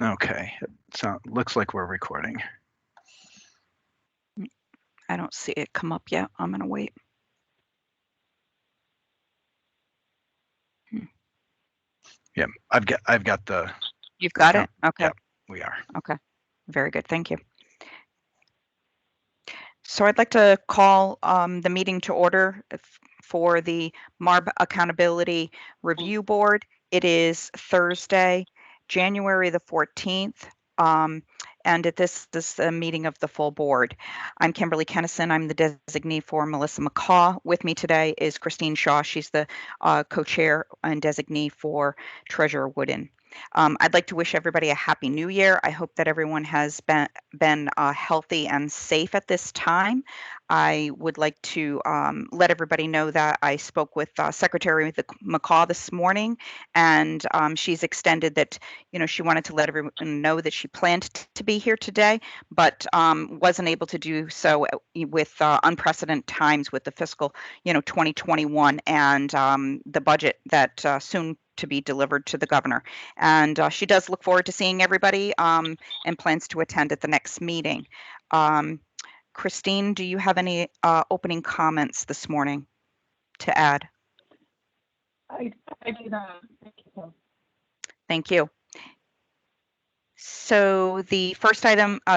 Okay, so looks like we're recording. I don't see it come up yet. I'm gonna wait. Yeah, I've got the. You've got it? Okay. Yeah, we are. Okay. Very good. Thank you. So I'd like to call the meeting to order for the MARB Accountability Review Board. It is Thursday, January the 14th. And at this meeting of the full board. I'm Kimberly Kennison. I'm the designee for Melissa McCaw. With me today is Christine Shaw. She's the co-chair and designee for Treasurer Wooden. I'd like to wish everybody a happy new year. I hope that everyone has been healthy and safe at this time. I would like to let everybody know that I spoke with Secretary McCaw this morning, and she's extended that, she wanted to let everyone know that she planned to be here today, but wasn't able to do so with unprecedented times with the fiscal, 2021 and the budget that soon to be delivered to the governor. And she does look forward to seeing everybody and plans to attend at the next meeting. Christine, do you have any opening comments this morning to add? I do not. Thank you. Thank you. So the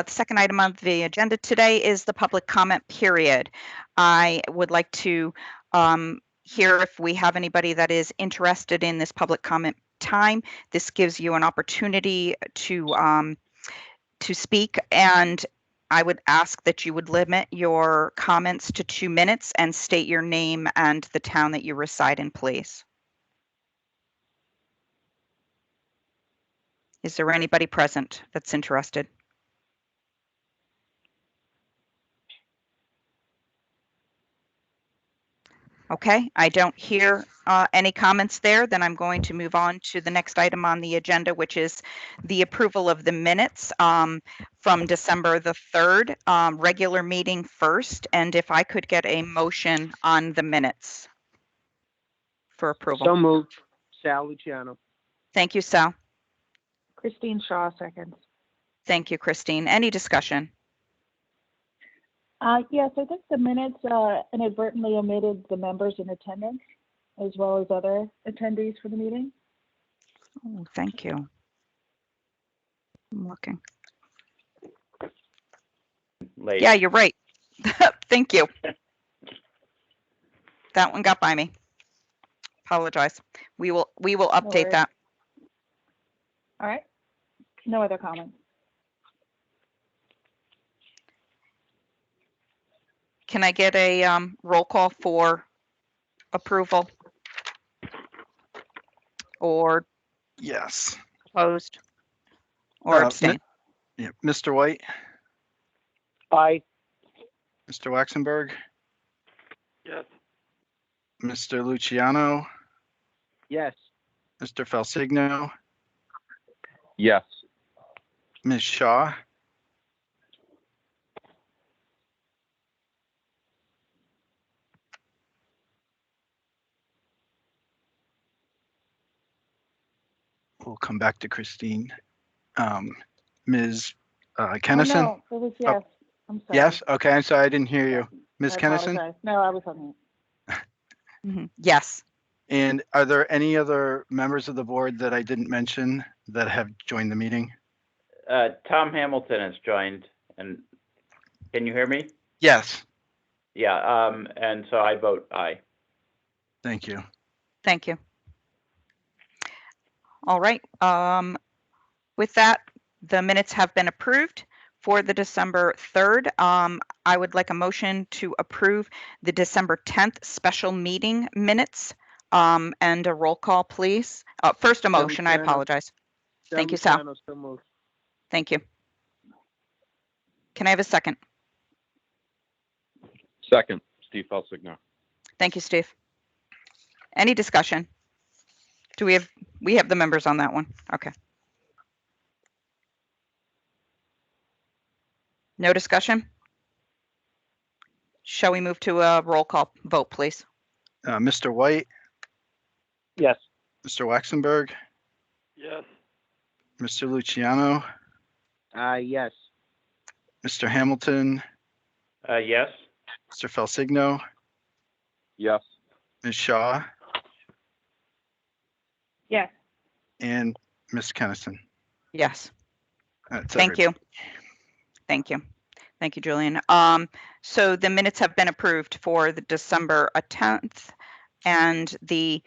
second item of the agenda today is the public comment period. I would like to hear if we have anybody that is interested in this public comment time. This gives you an opportunity to speak, and I would ask that you would limit your comments to 2 minutes and state your name and the town that you reside in, please. Is there anybody present that's interested? Okay, I don't hear any comments there. Then I'm going to move on to the next item on the agenda, which is the approval of the minutes from December the 3rd, regular meeting first. And if I could get a motion on the minutes for approval. So moved. Sal Luciano. Thank you, Sal. Christine Shaw, seconds. Thank you, Christine. Any discussion? Yes, I think the minutes inadvertently omitted the members in attendance as well as other attendees for the meeting. Oh, thank you. I'm looking. Late. Yeah, you're right. Thank you. That one got by me. Apologize. We will update that. All right. No other comments. Can I get a roll call for approval? Or Yes. opposed? Or abstain? Yeah, Mr. White, Aye. Mr. Waxenberg, Yes. Mr. Luciano, Yes. Mr. Falsigno, Yes. Ms. Shaw, we'll come back to Christine. Ms. Kennison? Oh, no, it was yes. I'm sorry. Yes? Okay, I'm sorry, I didn't hear you. Ms. I Kennison? apologize. No, I was on mute. Yes. And are there any other members of the board that I didn't mention that have joined the meeting? Tom Hamilton has joined, and can you hear me? Yes. Yeah, and so I vote aye. Thank you. Thank you. All right. With that, the minutes have been approved for the December 3rd. I would like a motion to approve the December 10th special meeting minutes and a roll call, please. First, a motion. I apologize. Thank you, Sal. So moved. Thank you. Can I have a second? Second, Steve Felsigno. Thank you, Steve. Any discussion? We have the members on that one. Okay. No discussion? Shall we move to a roll call vote, please? Mr. White, Yes. Mr. Waxenberg, Yes. Mr. Luciano, Yes. Mr. Hamilton, Yes. Mr. Felsigno, Yes. Ms. Shaw, Yes. and Ms. Kennison. Yes. That's Thank everybody. you. Thank you. Thank you, Julian. So the minutes have been approved for the December 10th, and the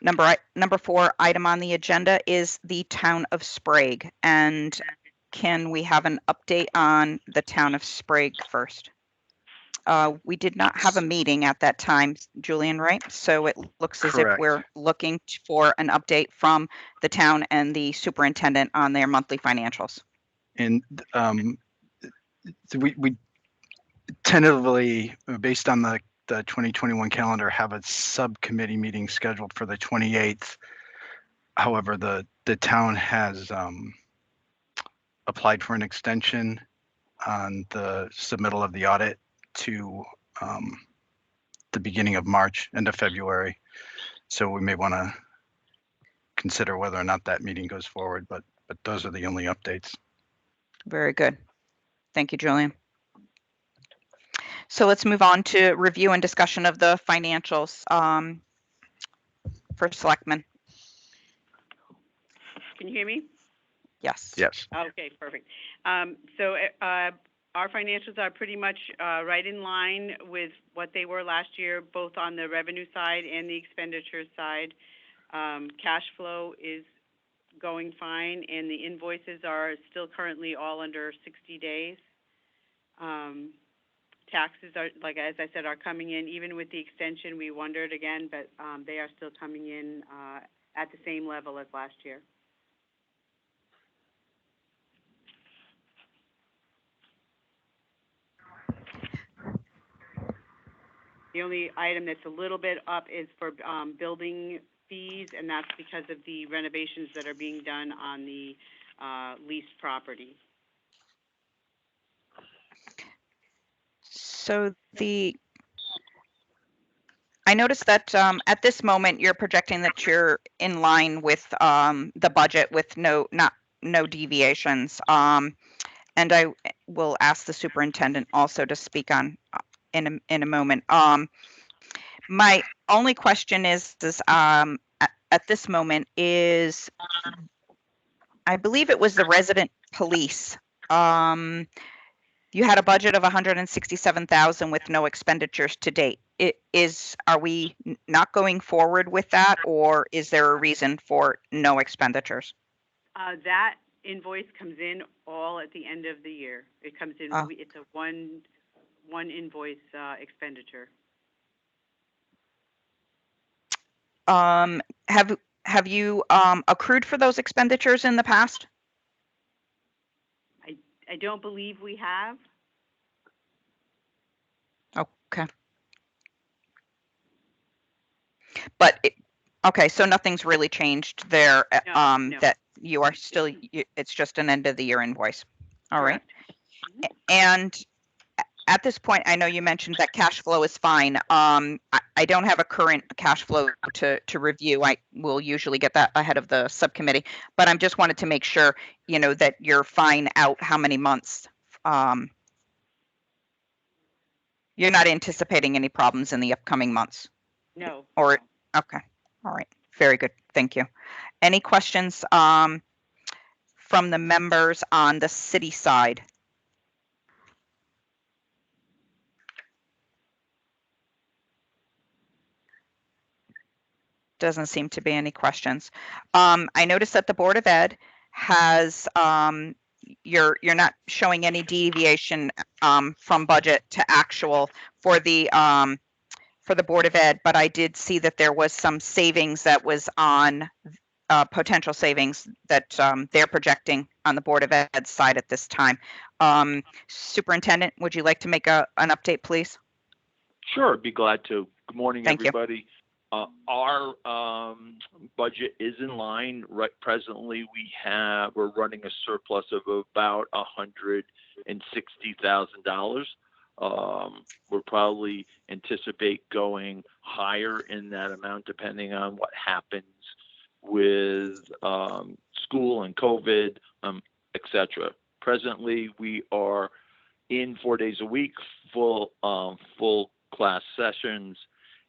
number 4 item on the agenda is the town of Sprague. And can we have an update on the town of Sprague first? We did not have a meeting at that time, Julian, right? So it looks as if Correct. we're looking for an update from the town and the superintendent on their monthly financials. And we tentatively, based on the 2021 calendar, have a subcommittee meeting scheduled for the 28th. However, the town has applied for an extension on the submittal of the audit to the beginning of March, end of February. So we may want to consider whether or not that meeting goes forward, but those are the only updates. Very good. Thank you, Julian. So let's move on to review and discussion of the financials for selectmen. Can you hear me? Yes. Yes. Okay, perfect. So our financials are pretty much right in line with what they were last year, both on the revenue side and the expenditure side. Cash flow is going fine, and the invoices are still currently all under 60 days. Taxes are, like as I said, are coming in. Even with the extension, we wondered again, but they are still coming in at the same level as last year. The only item that's a little bit up is for building fees, and that's because of the renovations that are being done on the leased property. So I noticed that at this moment you're projecting that you're in line with the budget with no deviations. And I will ask the superintendent also to speak on in a moment. My only question is at this moment is, I believe it was the resident police. You had a budget of 167,000 with no expenditures to date. Are we not going forward with that, or is there a reason for no expenditures? That invoice comes in all at the end of the year. It comes in. Oh. It's a one invoice expenditure. Have you accrued for those expenditures in the past? I don't believe we have. Okay. But okay, so nothing's really changed there. No. That you are still. It's just an end of the year invoice. All right. Correct. And at this point, I know you mentioned that cash flow is fine. I don't have a current cash flow to review. I will usually get that ahead of the subcommittee, but I'm just wanted to make sure, that you're fine out how many months. You're not anticipating any problems in the upcoming months? No. Or, okay. All right. Very good. Thank you. Any questions from the members on the city side? Doesn't seem to be any questions. I noticed that the Board of Ed has, you're not showing any deviation from budget to actual for the Board of Ed, but I did see that there was some savings that was on potential savings that they're projecting on the Board of Ed side at this time. Superintendent, would you like to make an update, please? Sure, be glad to. Good morning, Thank you. everybody. Our budget is in line. Right, presently, we're running a surplus of about $160,000. We'll probably anticipate going higher in that amount, depending on what happens with school and COVID, etc. Presently, we are in 4 days a week, full class sessions,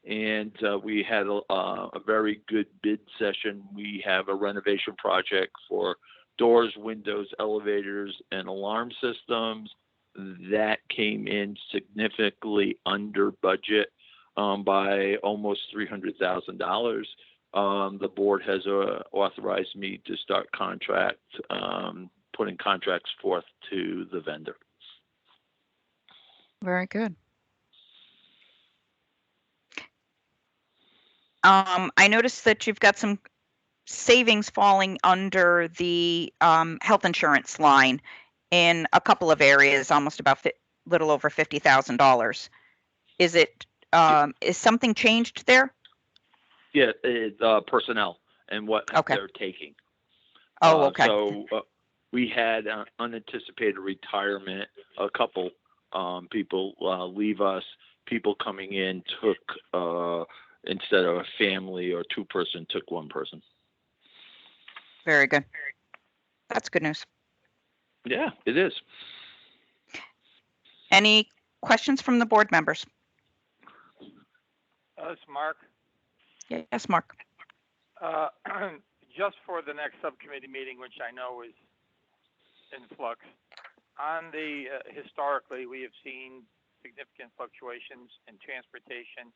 and we had a very good bid session. We have a renovation project for doors, windows, elevators, and alarm systems that came in significantly under budget by almost $300,000. The board has authorized me to start putting contracts forth to the vendor. Very good. I noticed that you've got some savings falling under the health insurance line in a couple of areas, almost about little over $50,000. Is it is something changed there? Yeah, personnel and what Okay. they're taking. Oh, okay. So we had unanticipated retirement. A couple people leave us. People coming in took, instead of a family or two-person, took one person. Very good. That's good news. Yeah, it is. Any questions from the board members? It's Mark. Yes, Mark. Just for the next subcommittee meeting, which I know is in flux, on the historically, we have seen significant fluctuations in transportation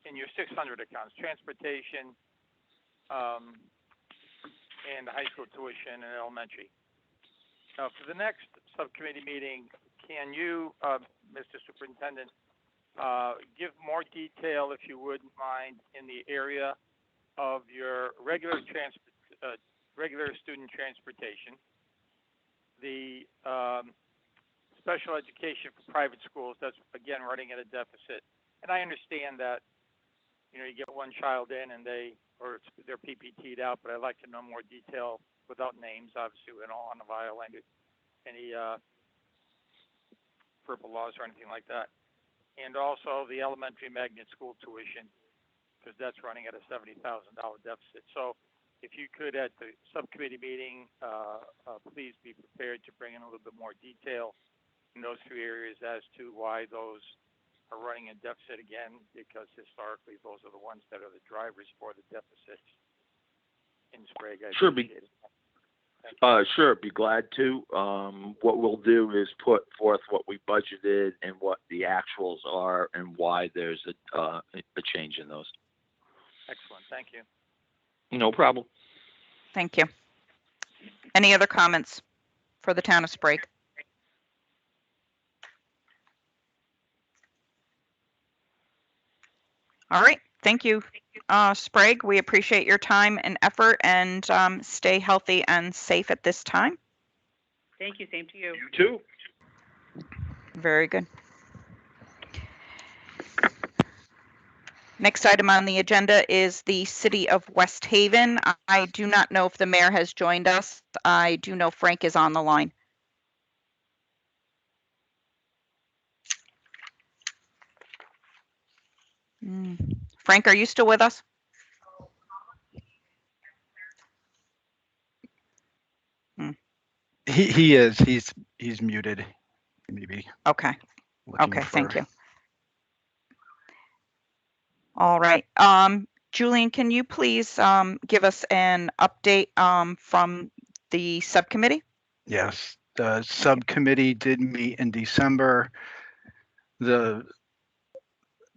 in your 600 accounts, transportation, and high school tuition and elementary. Now, for the next subcommittee meeting, can you, Mr. Superintendent, give more detail, if you wouldn't mind, in the area of your regular student transportation, the special education for private schools, that's again running at a deficit. And I understand that, you know, you get one child in and they're PPT'd out, but I'd like to know more detail without names, obviously, we don't want to violate any purple laws or anything like that. And also the elementary magnet school tuition, because that's running at a $70,000 deficit. So if you could, at the subcommittee meeting, please be prepared to bring in a little bit more detail in those two areas as to why those are running in deficit again, because historically those are the ones that are the drivers for the deficits in Sprague. I Sure, appreciate it. Sure, be glad to. What we'll do is put forth what we budgeted and what the actuals are and why there's a change in those. Excellent, thank you. No problem. Thank you. Any other comments for the town of Sprague? All right, thank you, Sprague. We appreciate your time and effort, and stay healthy and safe at this time. Thank you, same to you. You too. Very good. Next item on the agenda is the City of West Haven. I do not know if the mayor has joined us. I do know Frank is on the line. Frank, are you still with us? He is. He's muted. Maybe. Okay. looking Okay, thank for- you. All right. Julian, can you please give us an update from the subcommittee? Yes, the subcommittee did meet in December. The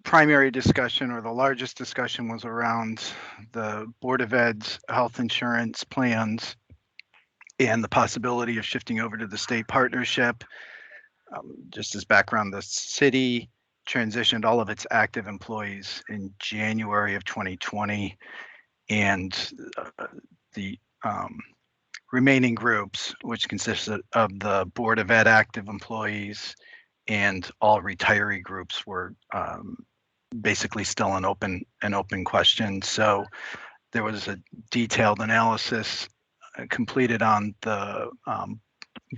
primary discussion, or the largest discussion, was around the Board of Ed's health insurance plans and the possibility of shifting over to the state partnership. Just as background, the city transitioned all of its active employees in January of 2020, and the remaining groups, which consisted of the Board of Ed active employees and all retiree groups, were basically still an open question. So there was a detailed analysis completed on the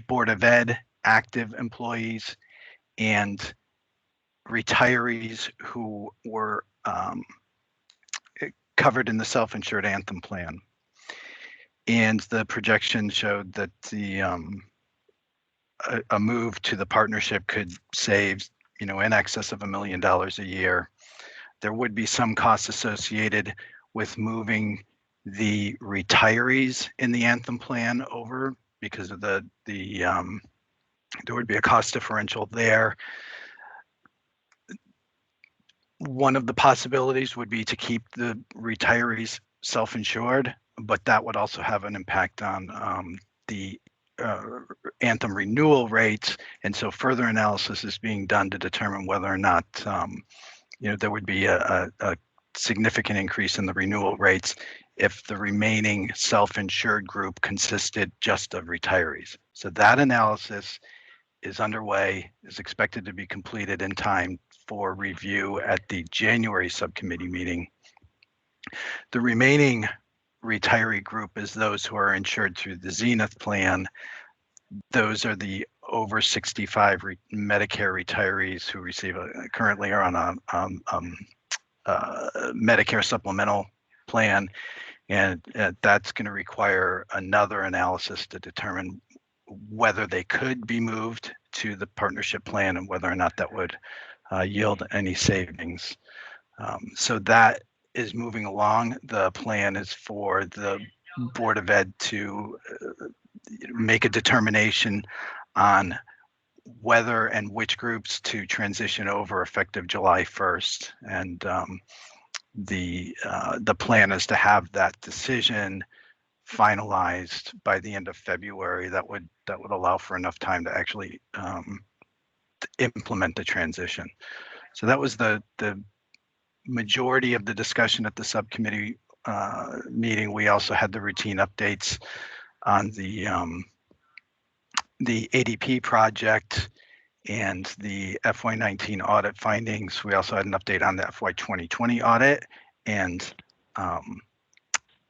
Board of Ed active employees and retirees who were covered in the self-insured Anthem plan. And the projection showed that a move to the partnership could save, in excess of $1 million a year. There would be some costs associated with moving the retirees in the Anthem plan over because of there would be a cost differential there. One of the possibilities would be to keep the retirees self-insured, but that would also have an impact on the Anthem renewal rates. And so further analysis is being done to determine whether or not there would be a significant increase in the renewal rates if the remaining self-insured group consisted just of retirees. So that analysis is underway, is expected to be completed in time for review at the January subcommittee meeting. The remaining retiree group is those who are insured through the Zenith plan. Those are the over 65 Medicare retirees who currently are on a Medicare supplemental plan, and that's going to require another analysis to determine whether they could be moved to the partnership plan and whether or not that would yield any savings. So that is moving along. The plan is for the Board of Ed to make a determination on whether and which groups to transition over effective July 1st. And the plan is to have that decision finalized by the end of February. That would allow for enough time to actually implement the transition. So that was the majority of the discussion at the subcommittee meeting. We also had the routine updates on the ADP project and the FY19 audit findings. We also had an update on the FY 2020 audit, and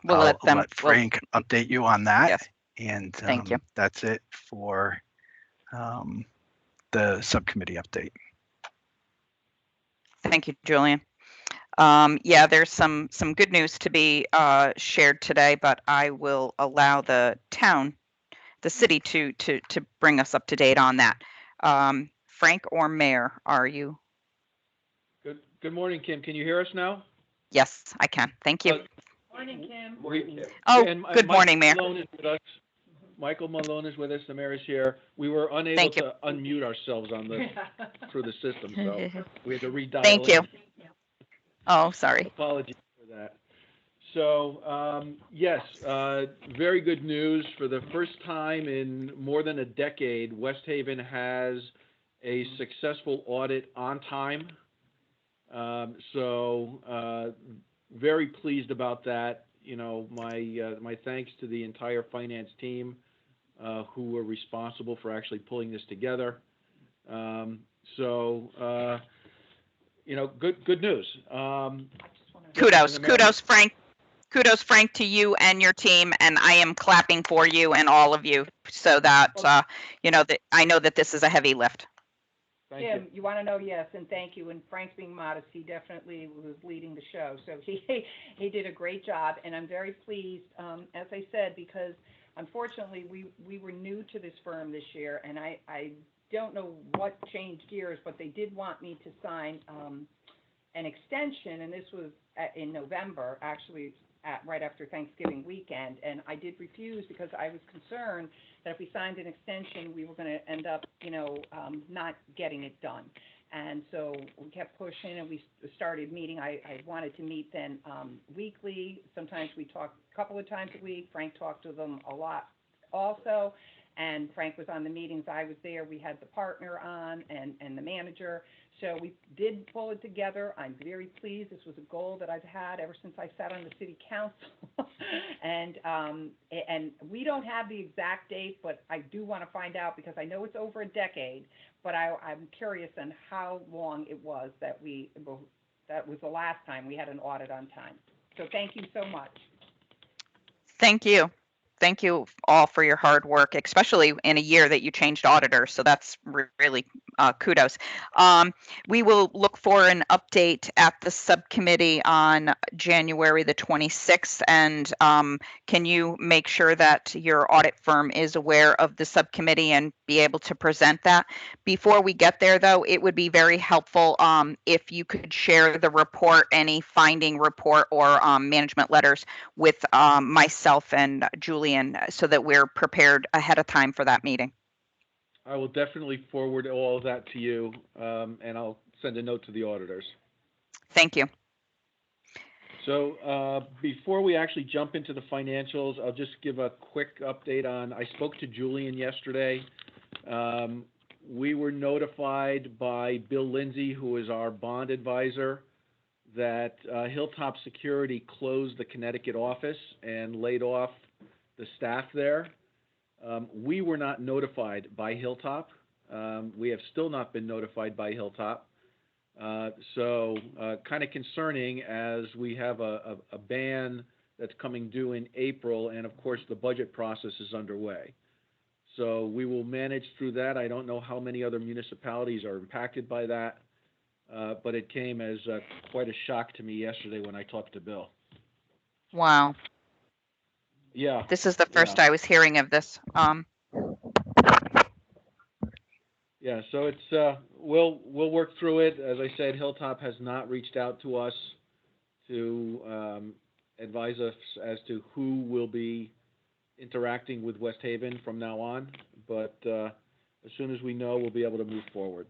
We'll I'll let Frank update you on that. Yes. And Thank you. that's it for the subcommittee update. Thank you, Julian. Yeah, there's some good news to be shared today, but I will allow the city to bring us up to date on that. Frank or Mayor, are you? Good morning, Kim. Can you hear us now? Yes, I can. Thank you. Morning, Kim. Oh, And good morning, Mayor. Malone is with us. Michael Malone is with us. The mayor is here. We were unable Thank you. to unmute ourselves through the system, so we had to redial Thank you. in. Oh, sorry. Apologies for that. So, yes, very good news. For the first time in more than a decade, West Haven has a successful audit on time. Very pleased about that. My thanks to the entire finance team who were responsible for actually pulling this together. Good news. Kudos, Frank. Kudos, Frank, to you and your team, and I am clapping for you and all of you so that, that I know that this is a heavy lift. Kim, you want to know? Yes, and thank you. And Frank's being modest, he definitely was leading the show, so he did a great job, and I'm very pleased, as I said, because unfortunately we were new to this firm this year, and I don't know what changed gears, but they did want me to sign an extension, and this was in November, actually right after Thanksgiving weekend, and I did refuse because I was concerned that if we signed an extension, we were going to end up, not getting it done. And so we kept pushing, and we started meeting. I wanted to meet then weekly. Sometimes we talked a couple of times a week. Frank talked to them a lot also, and Frank was on the meetings. I was there. We had the partner on and the manager. So we did pull it together. I'm very pleased. This was a goal that I've had ever since I sat on the city council. And we don't have the exact date, but I do want to find out because I know it's over a decade, but I'm curious on how long it was that was the last time we had an audit on time. So thank you so much. Thank you. thank you all for your hard work, especially in a year that you changed auditors. So that's really kudos. We will look for an update at the subcommittee on January the 26th. And can you make sure that your audit firm is aware of the subcommittee and be able to present that? Before we get there, though, it would be very helpful if you could share the report, any finding report or management letters with myself and Julian so that we're prepared ahead of time for that meeting. I will definitely forward all of that to you, and I'll send a note to the auditors. Thank you. So before we actually jump into the financials, I'll just give a quick update on, I spoke to Julian yesterday. We were notified by Bill Lindsay, who is our bond advisor, that Hilltop Security closed the Connecticut office and laid off the staff there. We were not notified by Hilltop. We have still not been notified by Hilltop. So kind of concerning, as we have a ban that's coming due in April, and of course the budget process is underway. So we will manage through that. I don't know how many other municipalities are impacted by that. But it came as quite a shock to me yesterday when I talked to Bill. Wow. Yeah. This is the first I was hearing of this. Yeah, so it's we'll work through it. As I said, Hilltop has not reached out to us to advise us as to who will be interacting with West Haven from now on. But as soon as we know, we'll be able to move forward.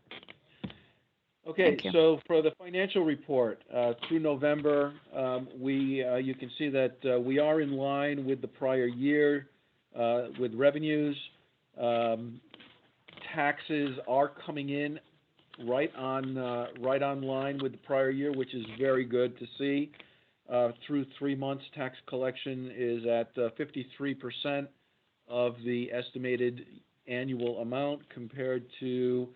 Okay, so for the financial report, through November, you can see that we are in line with the prior year with revenues. Taxes are coming in right on line with the prior year, which is very good to see. Through 3 months, tax collection is at 53% of the estimated annual amount, compared to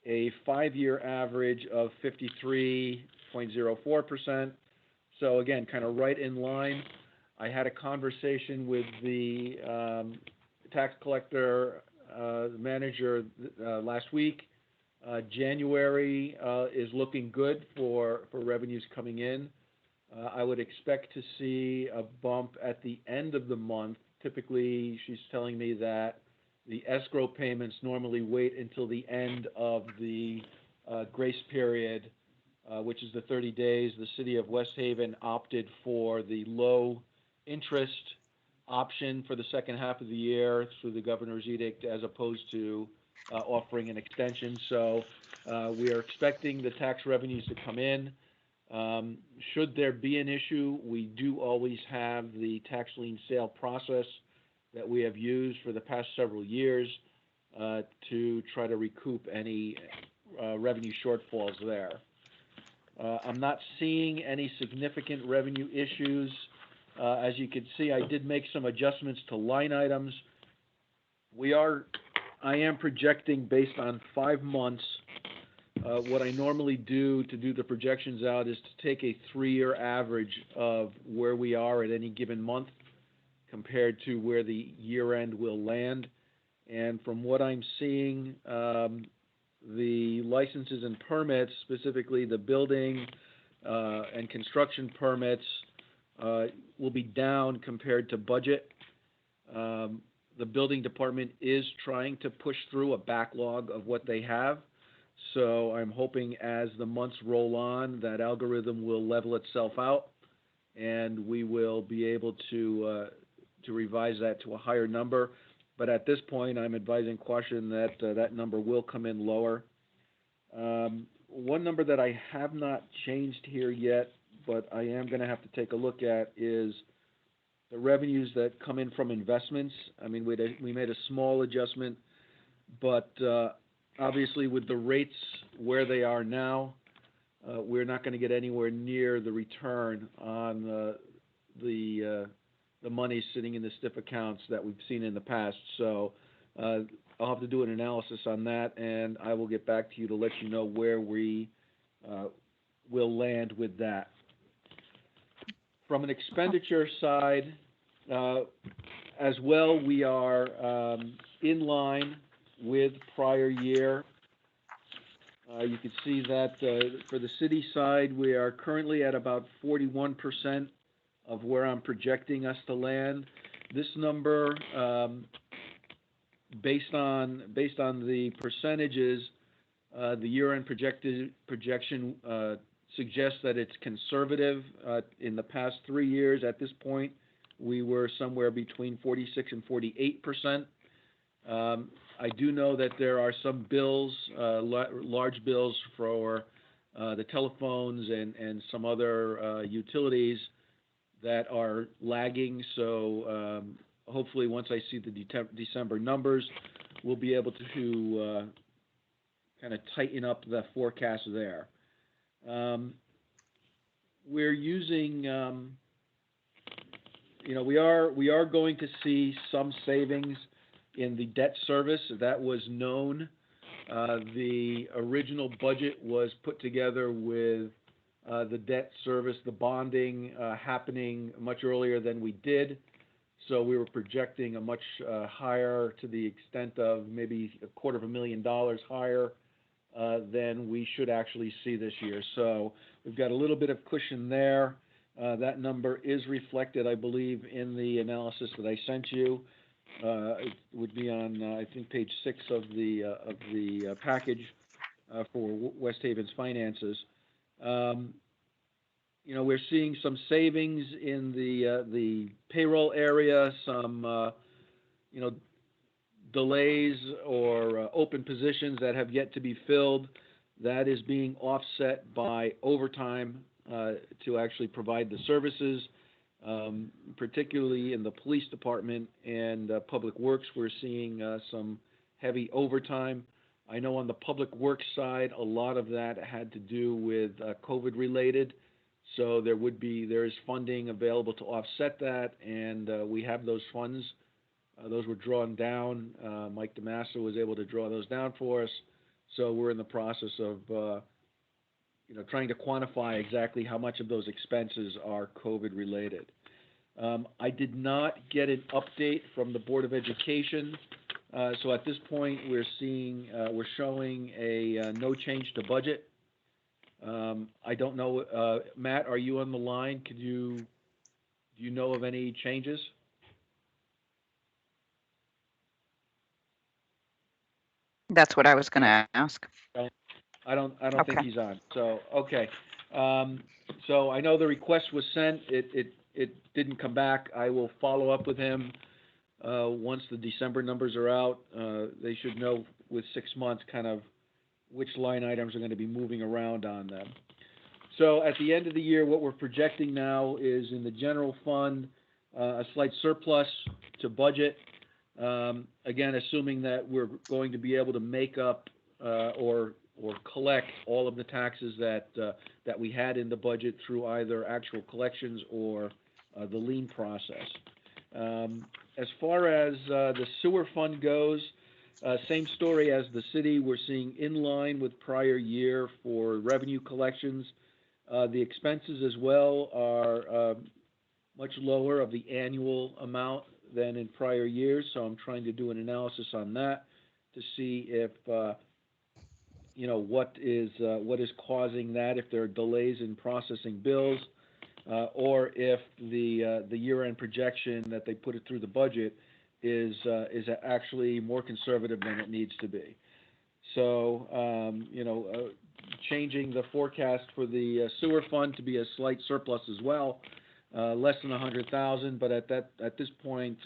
a 5-year average of 53.04%. So again, kind of right in line. I had a conversation with the tax collector manager last week. January is looking good for revenues coming in. I would expect to see a bump at the end of the month. Typically, she's telling me that the escrow payments normally wait until the end of the grace period, which is the 30 days. The city of West Haven opted for the low interest option for the second half of the year through the governor's edict, as opposed to offering an extension. So we are expecting the tax revenues to come in. Should there be an issue, we do always have the tax lien sale process that we have used for the past several years to try to recoup any revenue shortfalls there. I'm not seeing any significant revenue issues. As you can see, I did make some adjustments to line items. I am projecting based on 5 months. What I normally do to do the projections out is to take a 3-year average of where we are at any given month compared to where the year end will land. And from what I'm seeing, the licenses and permits, specifically the building and construction permits, will be down compared to budget. The building department is trying to push through a backlog of what they have. So I'm hoping as the months roll on, that algorithm will level itself out, and we will be able to revise that to a higher number. But at this point, I'm advising caution that that number will come in lower. One number that I have not changed here yet, but I am going to have to take a look at, is the revenues that come in from investments. I mean, we made a small adjustment, but obviously with the rates where they are now, we're not going to get anywhere near the return on the money sitting in the STIF accounts that we've seen in the past. So I'll have to do an analysis on that, and I will get back to you to let you know where we will land with that. From an expenditure side, As well, we are in line with prior year. You can see that for the city side, we are currently at about 41% of where I'm projecting us to land. This number, based on the percentages, the year-end projection suggests that it's conservative. In the past 3 years, at this point, we were somewhere between 46 and 48%. I do know that there are some bills, large bills for the telephones and some other utilities that are lagging. So hopefully, once I see the December numbers, we'll be able to kind of tighten up the forecast there. We're using, we are going to see some savings in the debt service. That was known. The original budget was put together with the debt service, the bonding happening much earlier than we did. So we were projecting a much higher, to the extent of maybe $250,000 higher than we should actually see this year. So we've got a little bit of cushion there. That number is reflected, I believe, in the analysis that I sent you. It would be on, I think, page 6 of the package for West Haven's finances. We're seeing some savings in the payroll area, some delays or open positions that have yet to be filled. That is being offset by overtime to actually provide the services. Particularly in the police department and public works, we're seeing some heavy overtime. I know on the public works side, a lot of that had to do with COVID related. So there is funding available to offset that, and we have those funds. Those were drawn down. Mike DeMassa was able to draw those down for us. So we're in the process of trying to quantify exactly how much of those expenses are COVID related. I did not get an update from the Board of Education. So at this point, we're showing a no change to budget. I don't know, Matt, are you on the line? Do you know of any changes? That's what I was going to ask. I don't Okay. think he's on. So, okay. So I know the request was sent. It didn't come back. I will follow up with him once the December numbers are out. They should know with 6 months kind of which line items are going to be moving around on them. So at the end of the year, what we're projecting now is in the general fund, a slight surplus to budget. Again, assuming that we're going to be able to make up or collect all of the taxes that we had in the budget through either actual collections or the lien process. As far as the sewer fund goes, same story as the city. We're seeing in line with prior year for revenue collections. The expenses as well are much lower of the annual amount than in prior years, so I'm trying to do an analysis on that to see if what is causing that, if there are delays in processing bills, or if the year-end projection that they put it through the budget is actually more conservative than it needs to be. So changing the forecast for the sewer fund to be a slight surplus as well, less than 100,000, but at this point,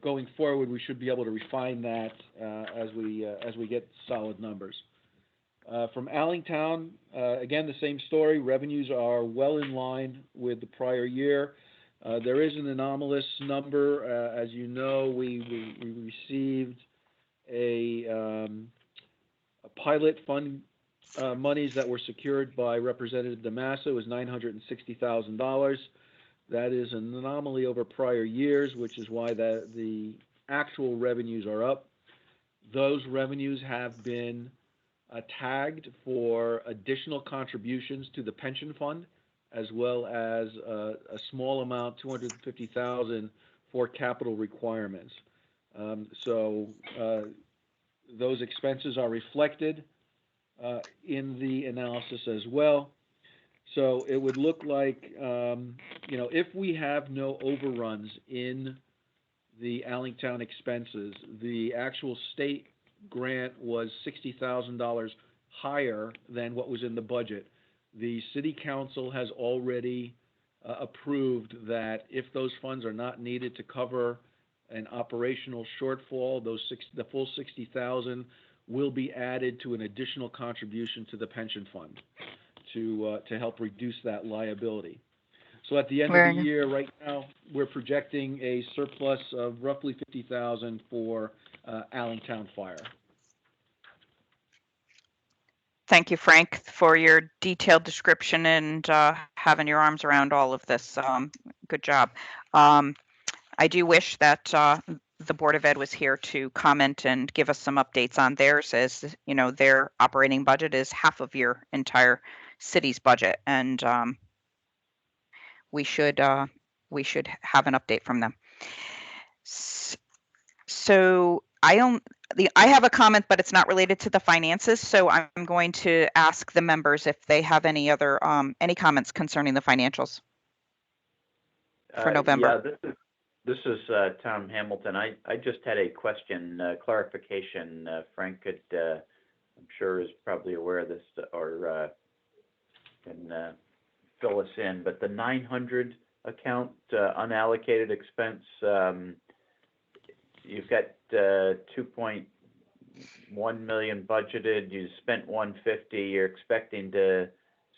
going forward, we should be able to refine that as we get solid numbers. From Allentown, again, the same story. Revenues are well in line with the prior year. There is an anomalous number. As you know, we received a pilot fund monies that were secured by Representative DeMassa. It was $960,000. That is an anomaly over prior years, which is why the actual revenues are up. Those revenues have been tagged for additional contributions to the pension fund as well as a small amount, 250,000 for capital requirements. So those expenses are reflected in the analysis as well. So it would look like, if we have no overruns in the Allentown expenses, the actual state grant was $60,000 higher than what was in the budget. The city council has already approved that if those funds are not needed to cover an operational shortfall, the full 60,000 will be added to an additional contribution to the pension fund to help reduce that liability. So at the end of the year, right now, we're projecting a surplus of roughly 50,000 for Allentown Fire. Thank you, Frank, for your detailed description and having your arms around all of this. Good job. I do wish that the Board of Ed was here to comment and give us some updates on theirs, as their operating budget is half of your entire city's budget, and we should have an update from them. So I have a comment, but it's not related to the finances. So I'm going to ask the members if they have any other any comments concerning the financials for November. Yeah, this is Tom Hamilton. I just had a question, clarification. Frank could, I'm sure, is probably aware of this or can fill us in. But the 900 account unallocated expense, you've got 2.1 million budgeted. You spent 150. You're expecting to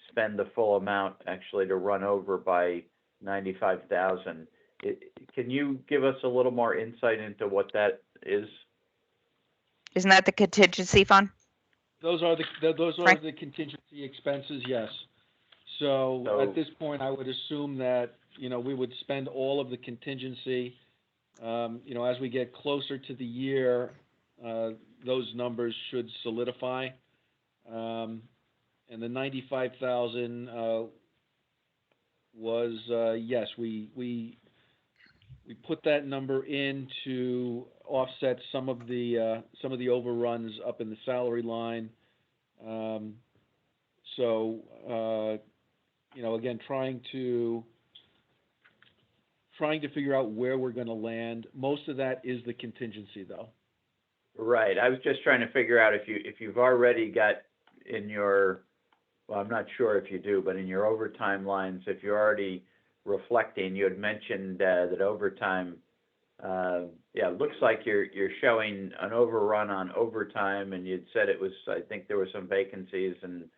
spend the full amount, actually, to run over by 95,000. Can you give us a little more insight into what that is? Isn't that the contingency fund? Those are the contingency expenses, yes. So at this point, I would assume that, we would spend all of the contingency. As we get closer to the year, those numbers should solidify. And the 95,000 was, yes, we put that number in to offset some of the overruns up in the salary line. Again, trying to figure out where we're going to land. Most of that is the contingency, though. Right. I was just trying to figure out if you've already got in your, well, I'm not sure if you do, but in your overtime lines, if you're already reflecting, you had mentioned that overtime, it looks like you're showing an overrun on overtime, and you'd said it was, I think there were some vacancies and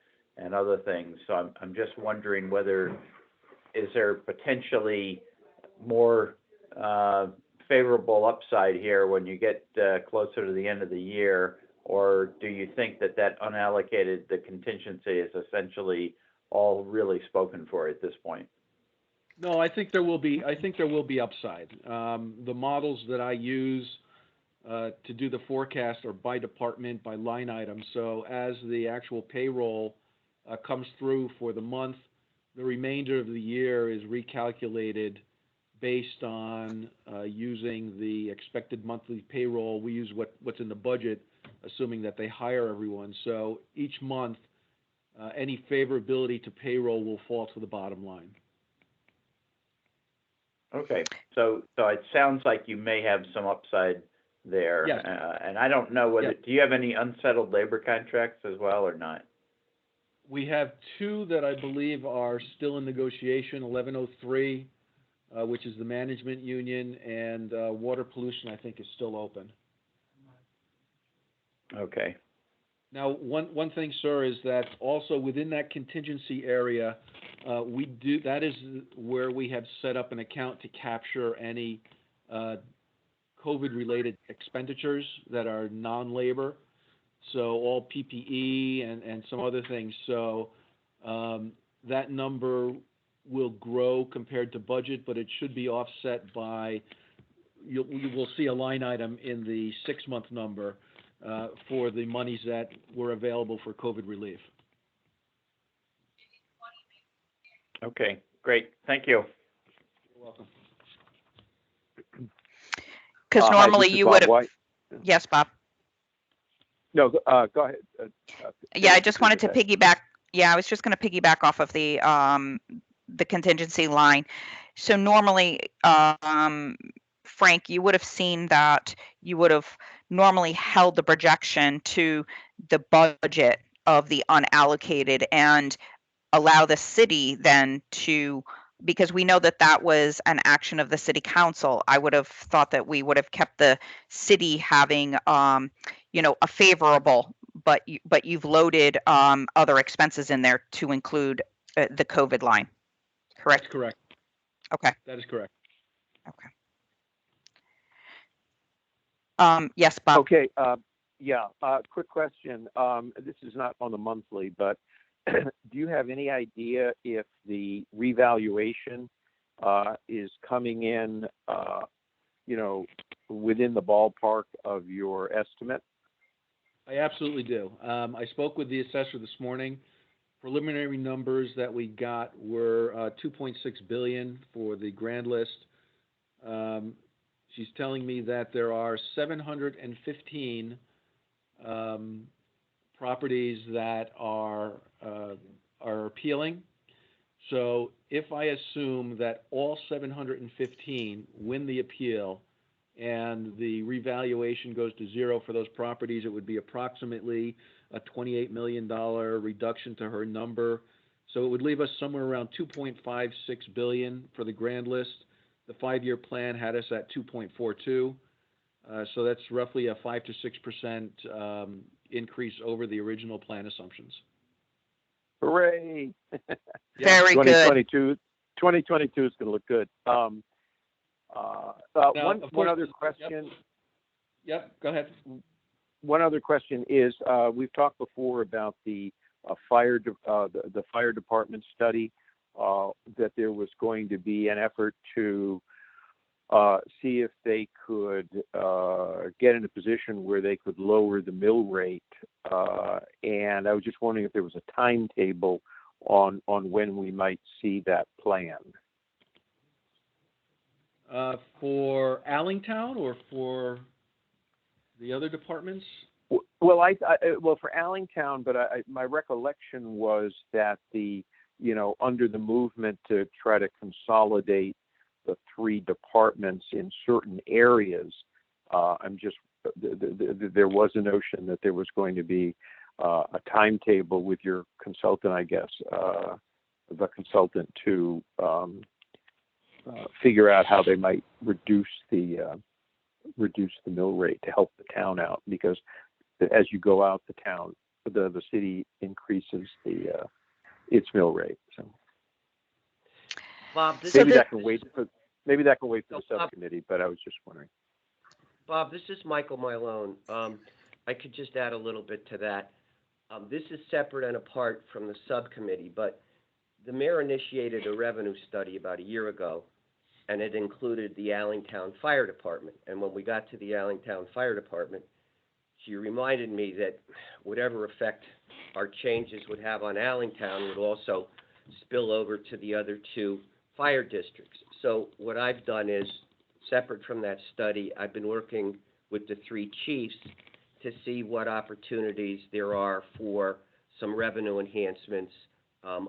other things. So I'm just wondering whether, is there potentially more favorable upside here when you get closer to the end of the year, or do you think that unallocated, the contingency, is essentially all really spoken for at this point? No, I think there will be upside. The models that I use to do the forecast are by department, by line item. So as the actual payroll comes through for the month, the remainder of the year is recalculated based on using the expected monthly payroll. We use what's in the budget, assuming that they hire everyone. So each month, any favorability to payroll will fall to the bottom line. Okay, so it sounds like you may have some upside there. Yes. And I don't know whether, do you have any unsettled labor contracts as well or not? We have two that I believe are still in negotiation, 1103, which is the management union, and water pollution, I think, is still open. Okay. Now, one thing, sir, is that also within that contingency area, that is where we have set up an account to capture any COVID-related expenditures that are non-labor. So all PPE and some other things. So that number will grow compared to budget, but it should be offset by, you will see a line item in the 6-month number for the monies that were available for COVID relief. Okay, great. Thank you. You're welcome. Because Hi, normally this is you Bob would have, White. yes, Bob. No, go ahead. Yeah, I finish just what you wanted to were saying. piggyback. Yeah, I was just going to piggyback off of the contingency line. So normally, Frank, you would have seen that you would have normally held the projection to the budget of the unallocated and allow the city then to, because we know that that was an action of the city council. I would have thought that we would have kept the city having, a favorable, but you've loaded other expenses in there to include the COVID line, correct? That's correct. Okay. That is correct. Okay. Yes, Bob. Okay, yeah, quick question. This is not on the monthly, but do you have any idea if the revaluation is coming in, within the ballpark of your estimate? I absolutely do. I spoke with the assessor this morning. Preliminary numbers that we got were 2.6 billion for the grand list. She's telling me that there are 715 properties that are appealing. So if I assume that all 715 win the appeal and the revaluation goes to zero for those properties, it would be approximately a $28 million reduction to her number. So it would leave us somewhere around 2.56 billion for the grand list. The 5-year plan had us at 2.42. So that's roughly a 5 to 6% increase over the original plan assumptions. Hooray! Very good. 2022 is going to look good. Now, One of course, other question. Yep, go ahead. One other question is, we've talked before about the fire department study, that there was going to be an effort to see if they could get in a position where they could lower the mill rate. And I was just wondering if there was a timetable on when we might see that plan. For Allentown or for the other departments? Well, well, for Allentown, but my recollection was that under the movement to try to consolidate the 3 departments in certain areas, there was a notion that there was going to be a timetable with your consultant, I guess, the consultant to figure out how they might reduce the mill rate to help the town out, because as you go out the town, the city increases its mill rate. So Bob, maybe that can wait for the subcommittee, but I was just wondering. Bob, this is Michael Milone. I could just add a little bit to that. This is separate and apart from the subcommittee, but the mayor initiated a revenue study about a year ago, and it included the Allentown Fire Department. And when we got to the Allentown Fire Department, she reminded me that whatever effect our changes would have on Allentown would also spill over to the other 2 fire districts. So what I've done is, separate from that study, I've been working with the 3 chiefs to see what opportunities there are for some revenue enhancements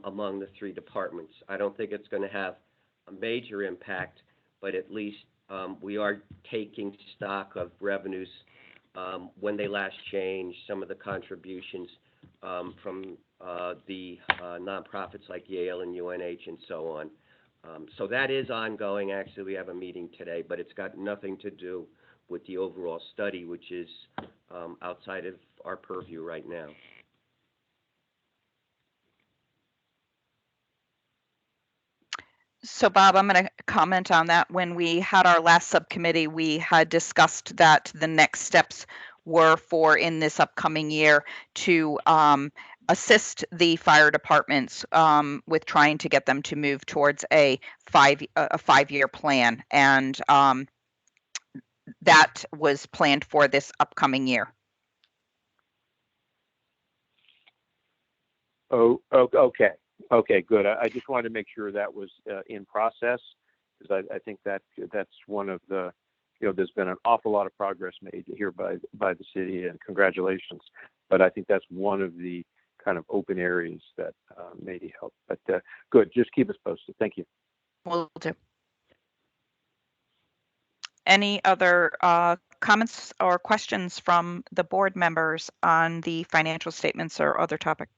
among the 3 departments. I don't think it's going to have a major impact, but at least we are taking stock of revenues when they last changed, some of the contributions from the nonprofits like Yale and UNH and so on. So that is ongoing. Actually, we have a meeting today, but it's got nothing to do with the overall study, which is outside of our purview right now. So Bob, I'm going to comment on that. When we had our last subcommittee, we had discussed that the next steps were for in this upcoming year to assist the fire departments with trying to get them to move towards a 5-year plan. And that was planned for this upcoming year. Oh, okay. Okay, good. I just wanted to make sure that was in process, because I think that's one of the, there's been an awful lot of progress made here by the city, and congratulations. But I think that's one of the kind of open areas that may help. But good, just keep us posted. Thank you. Will do. Any other comments or questions from the board members on the financial statements or other topic?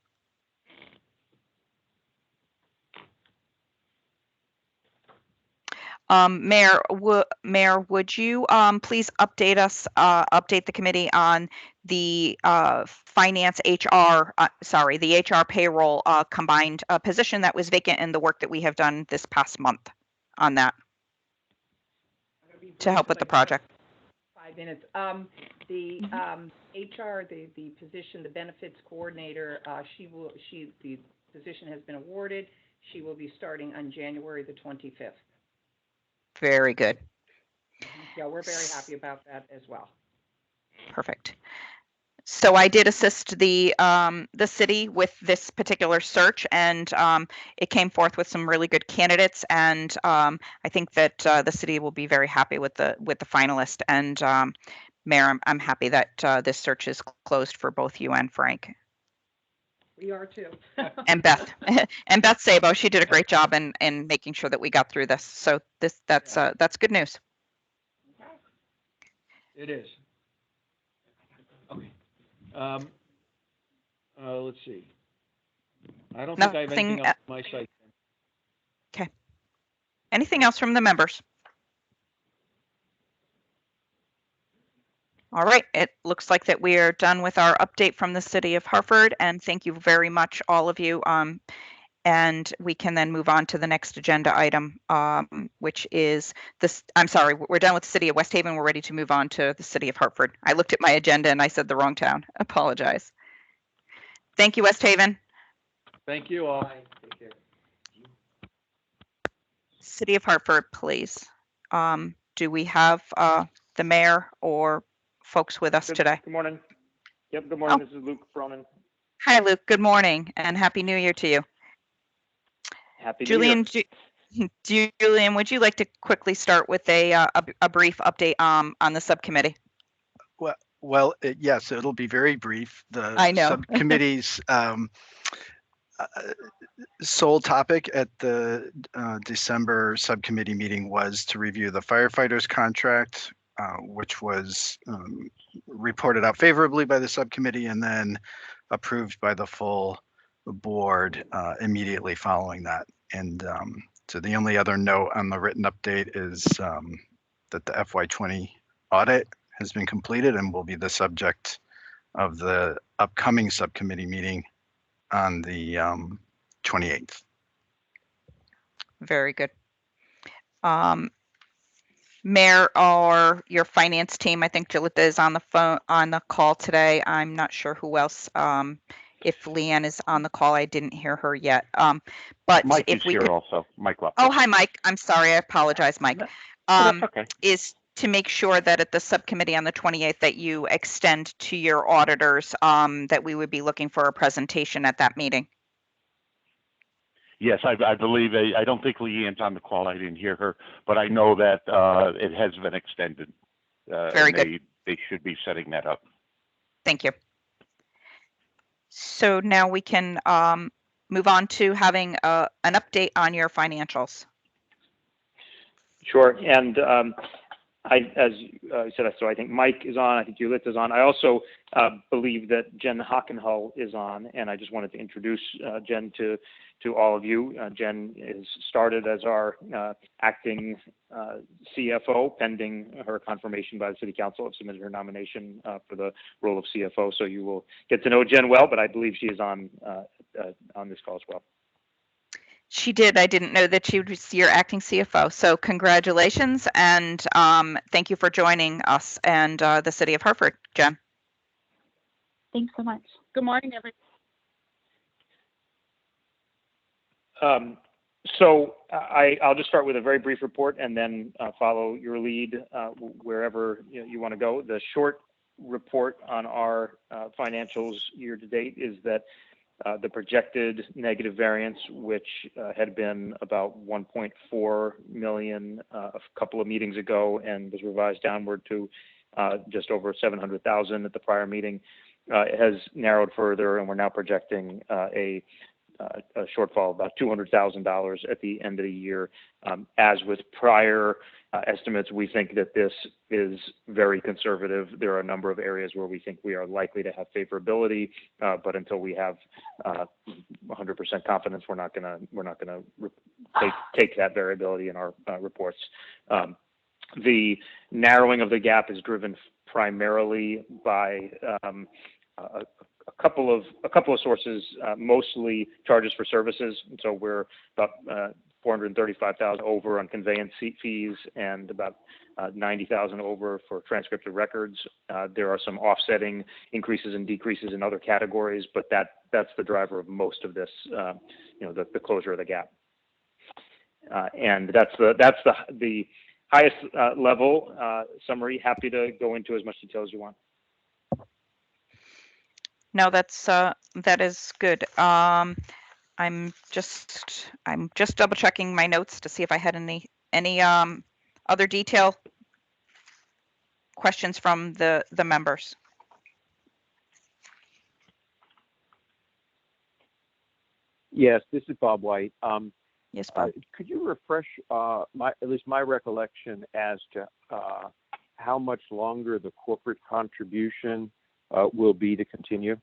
Mayor, would you please update us, update the committee on the finance HR, the HR payroll combined position that was vacant and the work that we have done this past month on that to help with the project? 5 minutes. The HR, the position, the benefits coordinator, the position has been awarded. She will be starting on January the 25th. Very good. Yeah, we're very happy about that as well. Perfect. So I did assist the city with this particular search, and it came forth with some really good candidates. And I think that the city will be very happy with the finalist. And Mayor, I'm happy that this search is closed for both you and Frank. We are too. And Beth and Beth Sabo, she did a great job in making sure that we got through this. So that's good news. It is. Okay. Let's see. I don't think I have anything else on my site. Okay. Anything else from the members? All right, it looks like that we are done with our update from the city of Hartford, and thank you very much, all of you. And we can then move on to the next agenda item, which is this. I'm sorry, we're done with the city of West Haven. We're ready to move on to the city of Hartford. I looked at my agenda and I said the wrong town. Apologize. Thank you, West Haven. Thank you all. Bye. Take care. City of Hartford, please. Do we have the mayor or folks with us today? Good morning. Yep, good morning. This is Luke Froman. Hi, Luke. Good morning and Happy New Year to you. Happy Julian, New Year. Julian, would you like to quickly start with a brief update on the subcommittee? Well, yes, it'll be very brief. The I know. subcommittee's sole topic at the December subcommittee meeting was to review the firefighters contract, which was reported out favorably by the subcommittee and then approved by the full board immediately following that. And so the only other note on the written update is that the FY20 audit has been completed and will be the subject of the upcoming subcommittee meeting on the 28th. Very good. Mayor or your finance team, I think Jalita is on the phone, on the call today. I'm not sure who else. If Leanne is on the call, I didn't hear her yet. But Mike if is we here could, also. Mike left. oh, hi, Mike. I'm sorry. I apologize, Mike. That's okay. Is to make sure that at the subcommittee on the 28th that you extend to your auditors that we would be looking for a presentation at that meeting. Yes, I believe, I don't think Leanne's on the call. I didn't hear her, but I know that it has been extended. Very good. They should be setting that up. Thank you. So now we can move on to having an update on your financials. Sure. And as I said, so I think Mike is on. I think Julita is on. I also believe that Jen Hockenhull is on, and I just wanted to introduce Jen to all of you. Jen is started as our acting CFO, pending her confirmation by the City Council of submitted her nomination for the role of CFO. So you will get to know Jen well, but I believe she is on this call as well. She did. I didn't know that she was your acting CFO. So congratulations and thank you for joining us and the City of Hartford, Jen. Thanks so much. Good morning, everyone. So I'll just start with a very brief report and then follow your lead wherever you want to go. The short report on our financials year to date is that the projected negative variance, which had been about 1.4 million a couple of meetings ago and was revised downward to just over 700,000 at the prior meeting, has narrowed further, and we're now projecting a shortfall of about $200,000 at the end of the year. As with prior estimates, we think that this is very conservative. There are a number of areas where we think we are likely to have favorability, but until we have 100% confidence, we're not gonna take that variability in our reports. The narrowing of the gap is driven primarily by a couple of sources, mostly charges for services. So we're about 435,000 over on conveyance fees and about 90,000 over for transcripted records. There are some offsetting increases and decreases in other categories, but that's the driver of most of this, the closure of the gap. And that's the highest level summary. Happy to go into as much detail as you want. No, that is good. I'm just double checking my notes to see if I had any other detail questions from the members. Yes, this is Bob White. Yes, Bob. Could you refresh at least my recollection as to how much longer the corporate contribution will be to continue?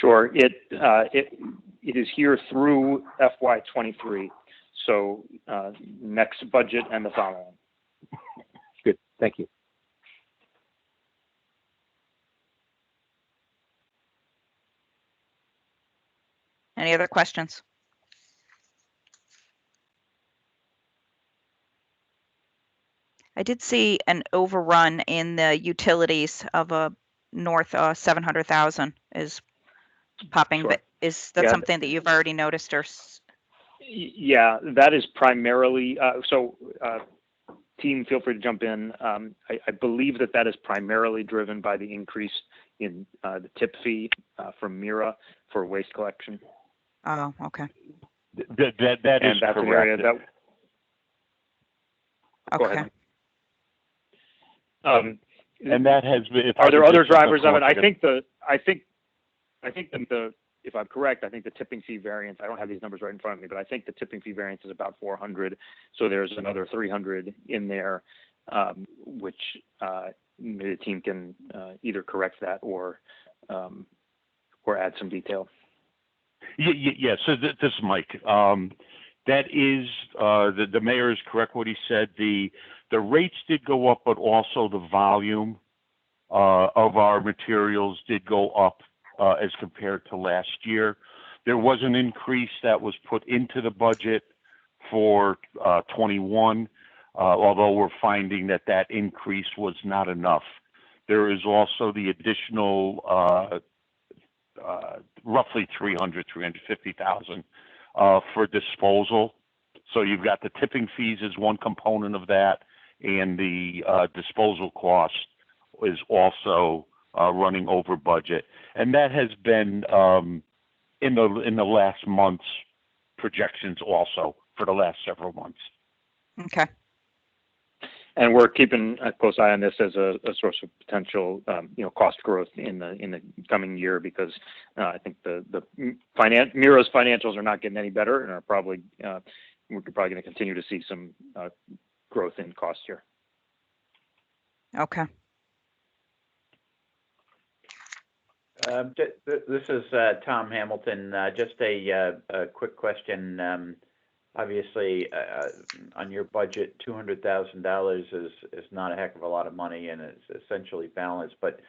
Sure. It is here through FY23, so next budget and the following. Good. Thank you. Any other questions? I did see an overrun in the utilities of a north 700,000 is popping, Sure. but is that something that you've already noticed or? Yeah, that is primarily, team, feel free to jump in. I believe that is primarily driven by the increase in the tip fee from MIRA for waste collection. Oh, okay. That and is that's correct. An area that, okay. Go ahead. And that has been. Are there other drivers of it? I think if I'm correct, I think the tipping fee variance, I don't have these numbers right in front of me, but I think the tipping fee variance is about 400. So there's another 300 in there, which the team can either correct that or add some detail. Yeah. So this is Mike. That is, the mayor is correct what he said. The rates did go up, but also the volume of our materials did go up as compared to last year. There was an increase that was put into the budget for 21, although we're finding that increase was not enough. There is also the additional roughly 350,000 for disposal. So you've got the tipping fees as one component of that, and the disposal cost is also running over budget, and that has been in the last month's projections also for the last several months. Okay. And we're keeping a close eye on this as a source of potential, cost growth in the coming year, because I think MIRA's financials are not getting any better, and are probably we're probably going to continue to see some growth in cost here. Okay. This is Tom Hamilton. Just a quick question. Obviously, on your budget, $200,000 is not a heck of a lot of money, and it's essentially balanced. But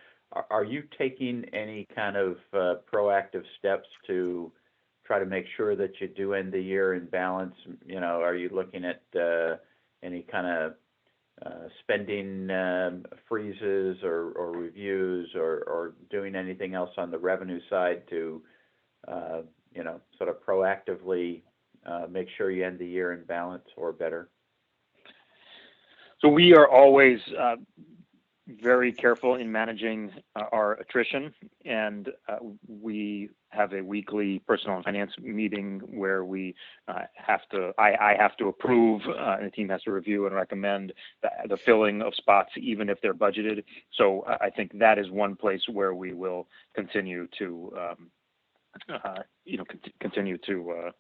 are you taking any kind of proactive steps to try to make sure that you do end the year in balance? Are you looking at any kind of spending freezes or reviews, or doing anything else on the revenue side to, sort of proactively make sure you end the year in balance or better? So we are always very careful in managing our attrition, and we have a weekly personnel and finance meeting where we I have to approve, and the team has to review and recommend the filling of spots, even if they're budgeted. So I think that is one place where we will continue to, continue to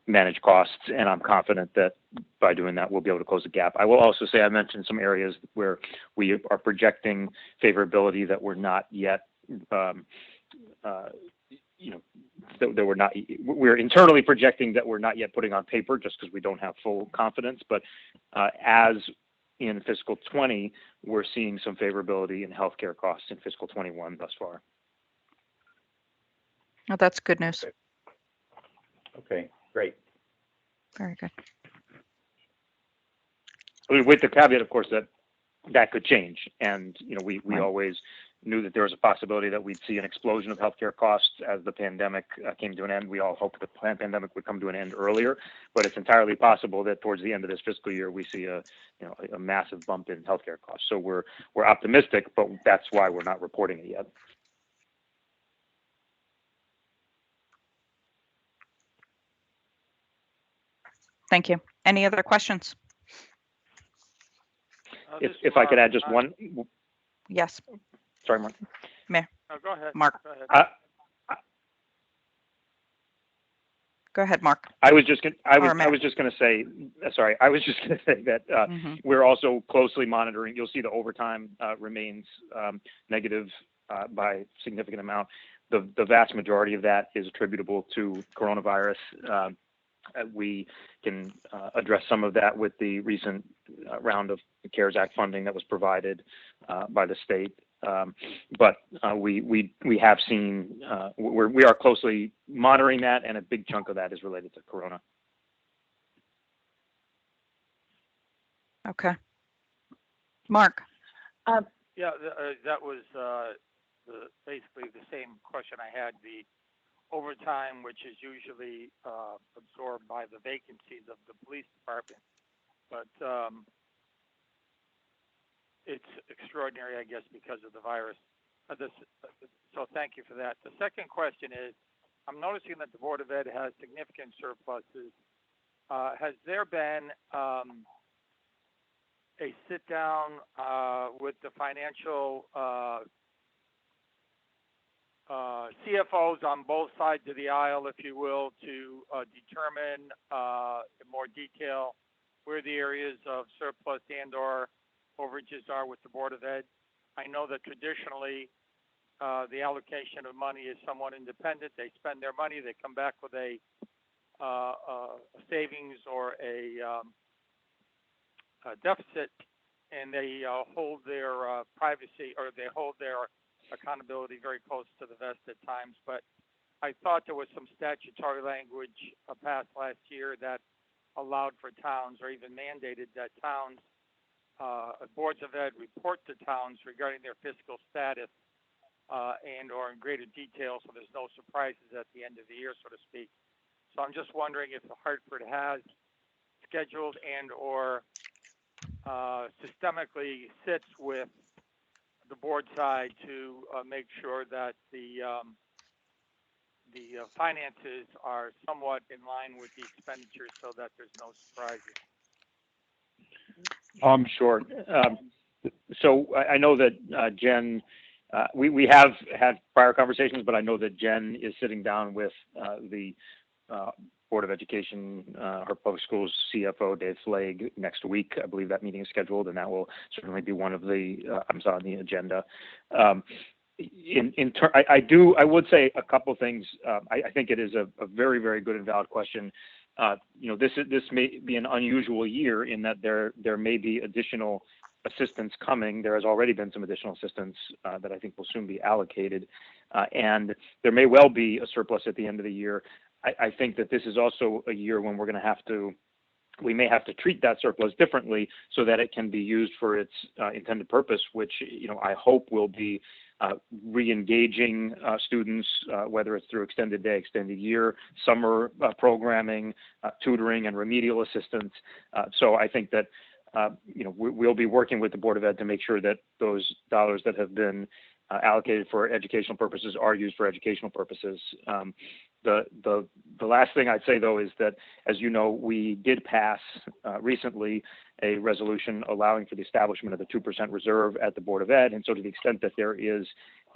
manage costs, and I'm confident that by doing that, we'll be able to close the gap. I will also say I mentioned some areas where we are projecting favorability that we're not yet, we're internally projecting that we're not yet putting on paper just because we don't have full confidence. But as in fiscal 20, we're seeing some favorability in healthcare costs in fiscal 21 thus far. Oh, that's good news. Okay, great. Very good. With the caveat, of course, that could change. And, we Right. always knew that there was a possibility that we'd see an explosion of healthcare costs as the pandemic came to an end. We all hoped the pandemic would come to an end earlier, but it's entirely possible that towards the end of this fiscal year, we see a massive bump in healthcare costs. So we're optimistic, but that's why we're not reporting it yet. Thank you. Any other questions? If I could add just one. Yes. Sorry, Mark. Mayor. No, go ahead. Mark. Go ahead. Go ahead, Mark. I was just going to say that we're also closely monitoring. You'll see the overtime remains negative by a significant amount. The vast majority of that is attributable to coronavirus. We can address some of that with the recent round of the CARES Act funding that was provided by the state. But we have seen, we are closely monitoring that, and a big chunk of that is related to Corona. Okay. Mark. Yeah, that was basically the same question I had. The overtime, which is usually absorbed by the vacancies of the police department, but it's extraordinary, I guess, because of the virus. So thank you for that. The second question is, I'm noticing that the Board of Ed has significant surpluses. Has there been a sit down with the financial CFOs on both sides of the aisle, if you will, to determine in more detail where the areas of surplus and or overages are with the Board of Ed? I know that traditionally the allocation of money is somewhat independent. They spend their money, they come back with a savings or a deficit, and they hold their privacy, or they hold their accountability very close to the vest at times. But I thought there was some statutory language passed last year that allowed for towns, or even mandated that towns, boards of ed report to towns regarding their fiscal status and or in greater detail, so there's no surprises at the end of the year, so to speak. So I'm just wondering if the Hartford has scheduled and or systemically sits with the board side to make sure that the finances are somewhat in line with the expenditures, so that there's no surprises. Sure. So I know that Jen, we have had prior conversations, but I know that Jen is sitting down with the Board of Education, her public schools CFO, Dave Flagg, next week. I believe that meeting is scheduled, and that will certainly be one of the items on the agenda. I would say a couple things. I think it is a very, very good and valid question. This may be an unusual year in that there may be additional assistance coming. There has already been some additional assistance that I think will soon be allocated, and there may well be a surplus at the end of the year. I think that this is also a year when we may have to treat that surplus differently so that it can be used for its intended purpose, which I hope will be re-engaging students, whether it's through extended day, extended year, summer programming, tutoring, and remedial assistance. So I think that we'll be working with the Board of Ed to make sure that those dollars that have been allocated for educational purposes are used for educational purposes. The last thing I'd say, though, is that, as you know, we did pass recently a resolution allowing for the establishment of the 2% reserve at the Board of Ed. And so to the extent that there is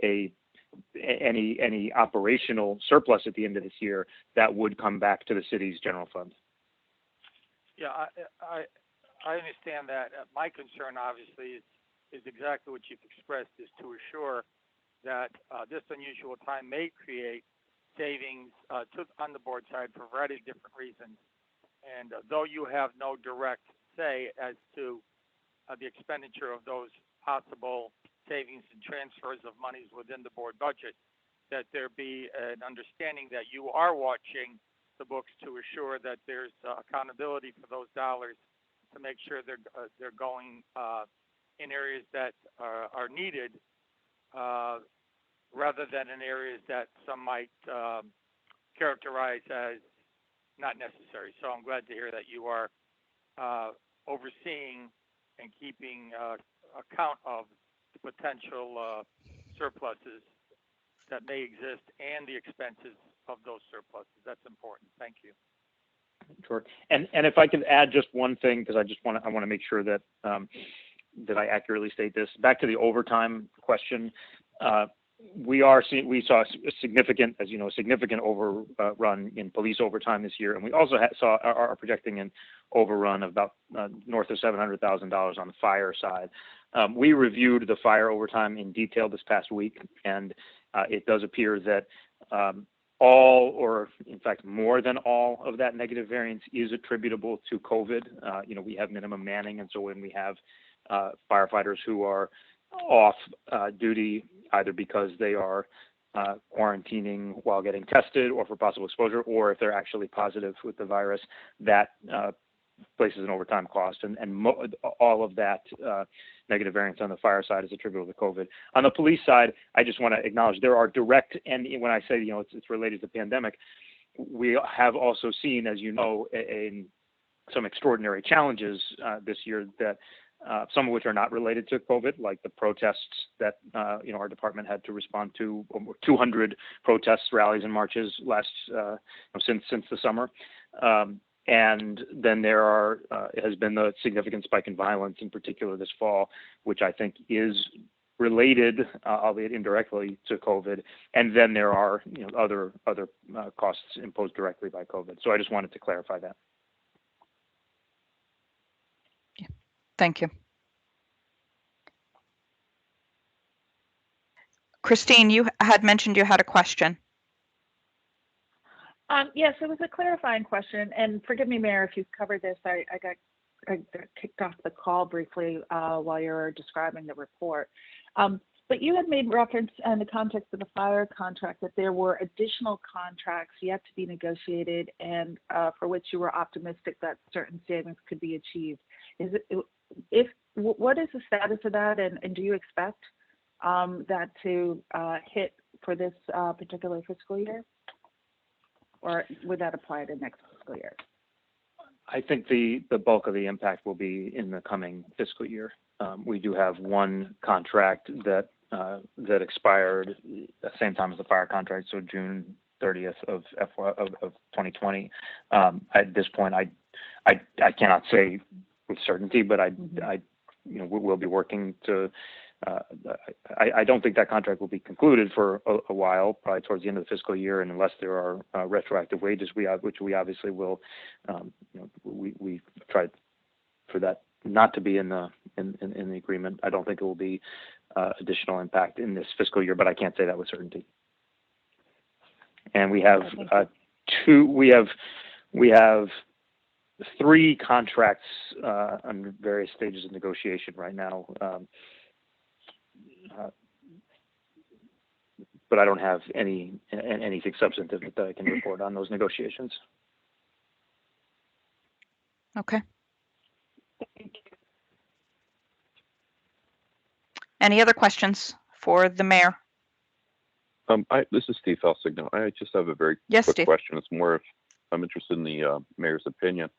any operational surplus at the end of this year, that would come back to the city's general fund. Yeah, I understand that. My concern, obviously, is exactly what you've expressed, is to assure that this unusual time may create savings on the board side for a variety of different reasons. And though you have no direct say as to the expenditure of those possible savings and transfers of monies within the board budget, that there be an understanding that you are watching the books to assure that there's accountability for those dollars, to make sure they're going in areas that are needed, rather than in areas that some might characterize as not necessary. So I'm glad to hear that you are overseeing and keeping account of the potential surpluses that may exist and the expenses of those surpluses. That's important. Thank you. Sure. And if I could add just one thing, because I want to make sure that that I accurately state this. Back to the overtime question. We saw a significant, as you know, significant overrun in police overtime this year, and we also are projecting an overrun of about north of $700,000 on the fire side. We reviewed the fire overtime in detail this past week, and it does appear that all, or in fact more than all, of that negative variance is attributable to COVID. We have minimum manning, and so when we have firefighters who are off duty, either because they are quarantining while getting tested or for possible exposure, or if they're actually positive with the virus, that places an overtime cost. And all of that negative variance on the fire side is attributable to COVID. On the police side, I just want to acknowledge there are direct, and when I say, it's related to the pandemic, we have also seen, as you know, some extraordinary challenges this year that some of which are not related to COVID, like the protests that our department had to respond to, 200 protests, rallies, and marches since the summer. And then there has been the significant spike in violence, in particular this fall, which I think is related, albeit indirectly, to COVID. And then there are other costs imposed directly by COVID. So I just wanted to clarify that. Thank you. Christine, you had mentioned you had a question. Yes, it was a clarifying question, and forgive me, Mayor, if you've covered this. I got kicked off the call briefly while you were describing the report. But you had made reference in the context of the fire contract that there were additional contracts yet to be negotiated, and for which you were optimistic that certain savings could be achieved. What is the status of that, and do you expect that to hit for this particular fiscal year? Or would that apply to next fiscal year? I think the bulk of the impact will be in the coming fiscal year. We do have one contract that expired at the same time as the fire contract, so June 30th of 2020. At this point, I cannot say with certainty, but we'll be working to. I don't think that contract will be concluded for a while, probably towards the end of the fiscal year, and unless there are retroactive wages, which we obviously will. We tried for that not to be in the agreement. I don't think it will be additional impact in this fiscal year, but I can't say that with certainty. And we have we have 3 contracts on various stages of negotiation right now. But I don't have anything substantive that I can report on those negotiations. Okay. Any other questions for the mayor? This is Steve Felsigno. I just have a very quick question. It's more if I'm interested in the mayor's opinion.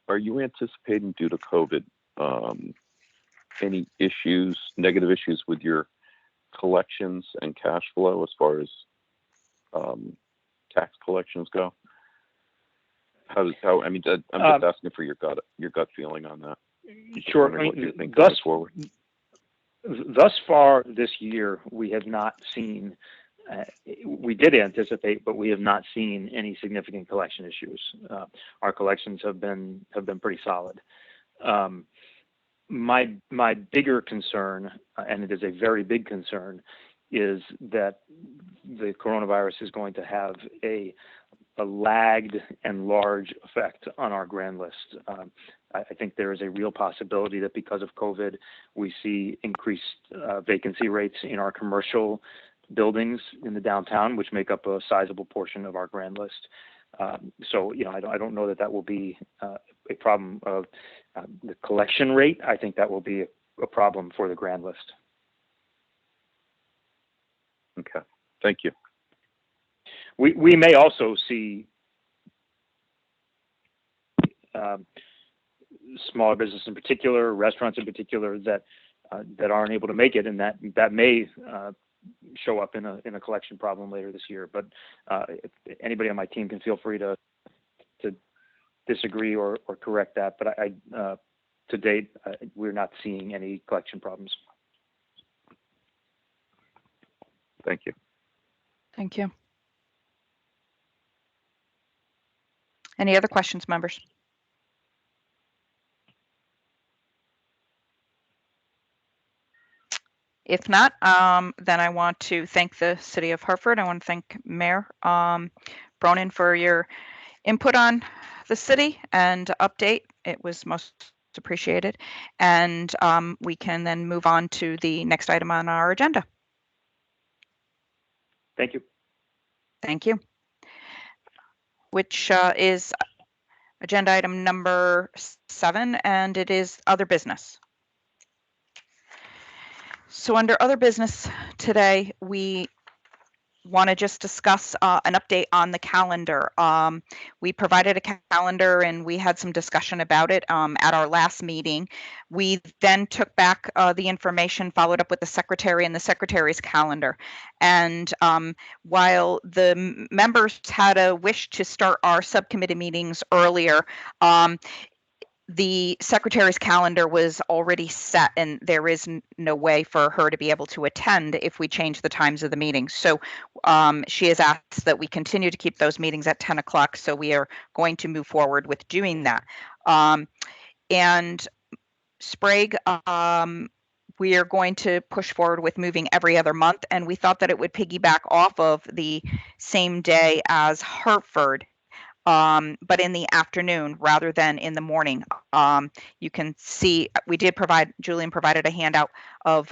are you anticipating due to COVID any issues, negative issues with your collections and cash flow as far as tax collections go? I'm just asking for your gut feeling on that. Sure. What you think going forward? Thus far this year, we have not seen. We did anticipate, but we have not seen any significant collection issues. Our collections have been pretty solid. My bigger concern, and it is a very big concern, is that the coronavirus is going to have a lagged and large effect on our grand list. I think there is a real possibility that because of COVID, we see increased vacancy rates in our commercial buildings in the downtown, which make up a sizable portion of our grand list. So, I don't know that will be a problem of the collection rate. I think that will be a problem for the grand list. Okay, thank you. We may also see smaller business in particular, restaurants in particular, that aren't able to make it, and that may show up in a collection problem later this year. But if anybody on my team can feel free to disagree or correct that. But I to date, we're not seeing any collection problems. Thank you. Thank you. Any other questions, members? If not, then I want to thank the City of Hartford. I want to thank Mayor Bronin for your input on the city and update. It was most appreciated. And we can then move on to the next item on our agenda. Thank you. Thank you. Which is agenda item number 7, and it is other business. So under other business today, we want to just discuss an update on the calendar. We provided a calendar and we had some discussion about it at our last meeting. We then took back the information, followed up with the secretary and the secretary's calendar. And while the members had a wish to start our subcommittee meetings earlier, the secretary's calendar was already set and there is no way for her to be able to attend if we change the times of the meetings. So she has asked that we continue to keep those meetings at 10 o'clock. So we are going to move forward with doing that. And Sprague, we are going to push forward with moving every other month. And we thought that it would piggyback off of the same day as Hartford. But in the afternoon rather than in the morning. You can see Julian provided a handout of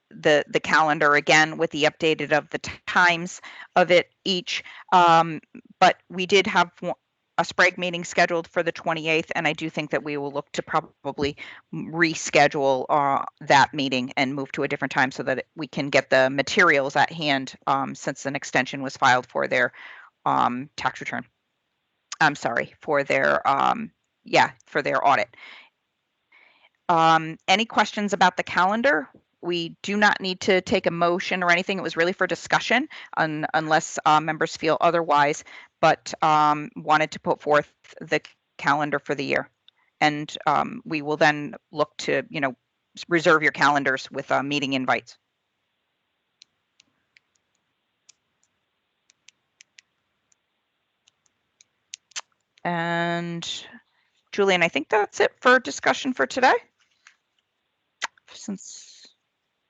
the calendar again with the updated of the times of it each. But we did have a Sprague meeting scheduled for the 28th, and I do think that we will look to probably reschedule that meeting and move to a different time so that we can get the materials at hand since an extension was filed for their tax return. I'm sorry, for their for their audit. Any questions about the calendar? We do not need to take a motion or anything. It was really for discussion unless members feel otherwise, but wanted to put forth the calendar for the year. And we will then look to, reserve your calendars with meeting invites. And Julian, I think that's it for discussion for today. Since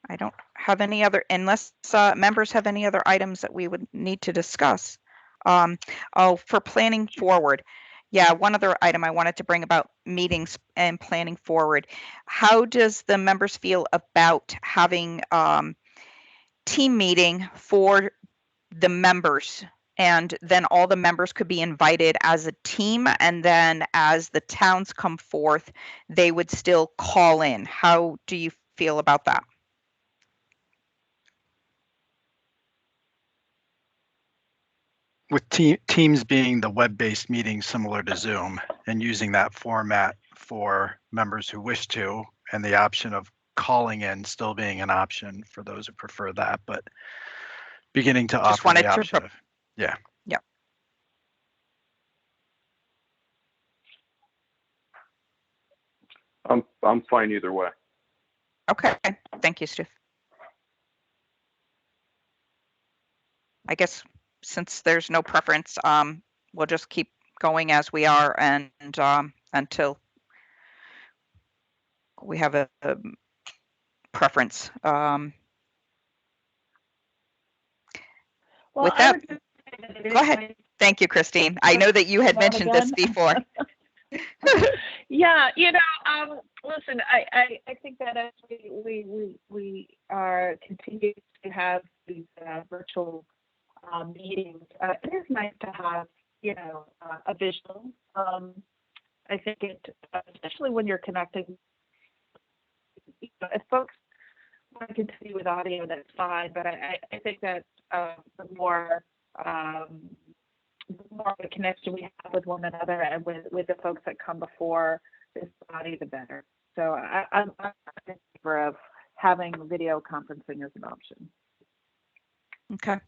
I don't have any other, unless members have any other items that we would need to discuss. For planning forward. Yeah, one other item I wanted to bring about meetings and planning forward. How does the members feel about having team meeting for the members? And then all the members could be invited as a team. And then as the towns come forth, they would still call in. How do you feel about that? with Teams being the web-based meeting similar to Zoom, and using that format for members who wish to, and the option of calling in still being an option for those who prefer that, but beginning to Just offer wanted the to, option of, yeah. Yep. I'm fine either way. Okay, thank you, Steve. I guess since there's no preference, we'll just keep going as we are and until we have a preference. Well, With I that, would just say that it go is ahead. nice Thank you, Christine. I know that you had now mentioned this again. before. Yeah, listen, I think that as we are continuing to have these virtual meetings, it is nice to have, a visual. I think especially when you're connecting, if folks want to continue with audio, that's fine, but I think that the more of a connection we have with one another and with the folks that come before this body, the better. So I'm in favor of having video conferencing as an option. Okay.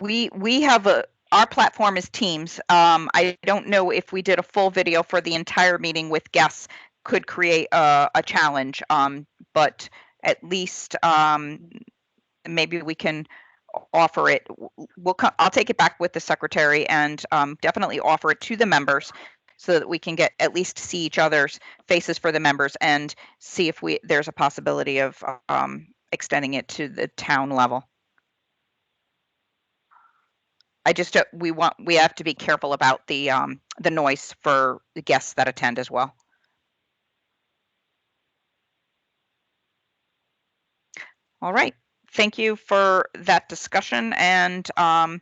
We have our platform is Teams. I don't know if we did a full video for the entire meeting with guests could create a challenge, but at least maybe we can offer it. I'll take it back with the secretary and definitely offer it to the members so that we can get at least see each other's faces for the members and see if there's a possibility of extending it to the town level. I just we have to be careful about the noise for the guests that attend as well. All right. Thank you for that discussion, and I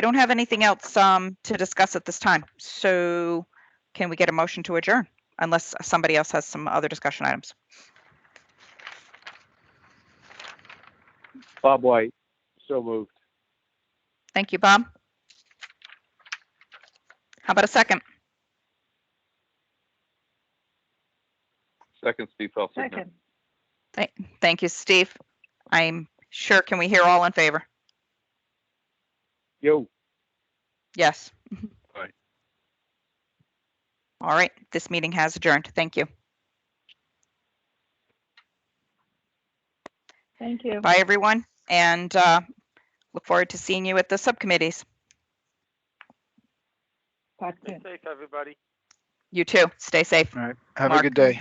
don't have anything else to discuss at this time. So can we get a motion to adjourn unless somebody else has some other discussion items? Bob White, so moved. Thank you, Bob. How about a second? Second, Steve Felser. Second. Thank you, Steve. I'm sure, can we hear all in favor? Yo. Yes. Aye. All right, this meeting has adjourned. Thank you. Thank you. Bye, everyone, and look forward to seeing you at the subcommittees. Talk Stay soon. safe, everybody. You too. Stay safe. All right. Have Mark. a good day.